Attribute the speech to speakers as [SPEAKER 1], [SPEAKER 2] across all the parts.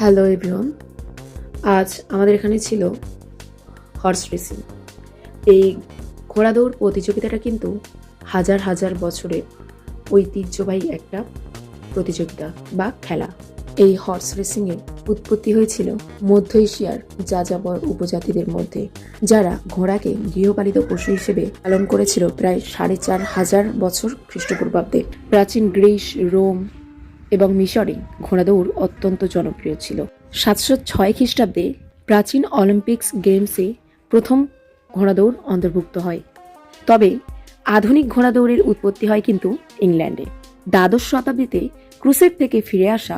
[SPEAKER 1] Hello everyone, আজ আমাদের এখানে ছিল হর্স রেসিং। এই ঘোড়া দৌড় প্রতিযোগিতাটা কিন্তু হাজার হাজার বছরের ঐতিহ্যবাহী একটা প্রতিযোগিতা বা খেলা। এই হর্স রেসিংয়ের উৎপত্তি হয়েছিল মধ্য এশিয়ার যাযাবর উপজাতিদের মধ্যে, যারা ঘোড়াকে গৃহপালিত পশু হিসেবে পালন করেছিল প্রায় ৪,৫০০ বছর খ্রিস্টপূর্বাব্দে। প্রাচীন গ্রিস, রোম এবং মিশরে ঘোড়া দৌড় অত্যন্ত জনপ্রিয় ছিল। ৭০৬ খ্রিস্টাব্দে প্রাচীন অলিম্পিক্স গেমসে প্রথম ঘোড়া দৌড় অন্তর্ভুক্ত হয়। তবে আধুনিক ঘোড়া দৌড়ের উৎপত্তি হয় কিন্তু ইংল্যান্ডে। দ্বাদশ শতাব্দীতে ক্রুসেড থেকে ফিরে আসা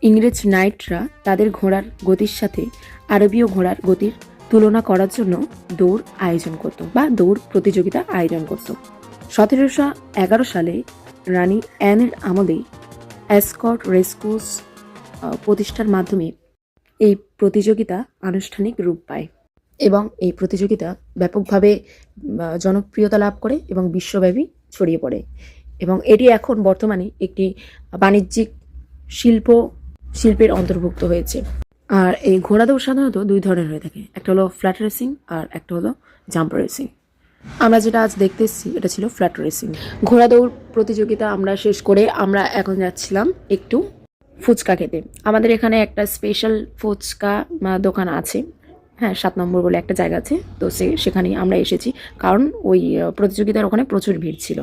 [SPEAKER 1] ইংরেজ নাইটরা তাদের ঘোড়ার গতির সাথে আরবীয় ঘোড়ার গতির তুলনা করার জন্য দৌড় আয়োজন করত বা দৌড় প্রতিযোগিতা আয়োজন করত। ১৭১১ সালে রানী অ্যানের আমলে অ্যাসকট রেসকোর্স প্রতিষ্ঠার মাধ্যমে এই প্রতিযোগিতা আনুষ্ঠানিক রূপ পায় এবং এই প্রতিযোগিতা ব্যাপকভাবে জনপ্রিয়তা লাভ করে এবং বিশ্বব্যাপী ছড়িয়ে পড়ে, এবং এটি এখন বর্তমানে একটি বাণিজ্যিক শিল্পের অন্তর্ভুক্ত হয়েছে। আর এই ঘোড়া দৌড় সাধারণত দুই ধরনের হয়ে থাকে, একটা হলো ফ্ল্যাট রেসিং আর একটা হলো জাম্প রেসিং। আমরা যেটা আজ দেখতে এসেছি এটা ছিল ফ্ল্যাট রেসিং। ঘোড়া দৌড় প্রতিযোগিতা আমরা শেষ করে আমরা এখন যাচ্ছিলাম একটু ফুচকা খেতে। আমাদের এখানে একটা স্পেশাল ফুচকা দোকান আছে, হ্যাঁ ৭ নম্বর বলে একটা জায়গা আছে, তো সেখানেই আমরা এসেছি কারণ ওই প্রতিযোগিতার ওখানে প্রচুর ভিড় ছিল।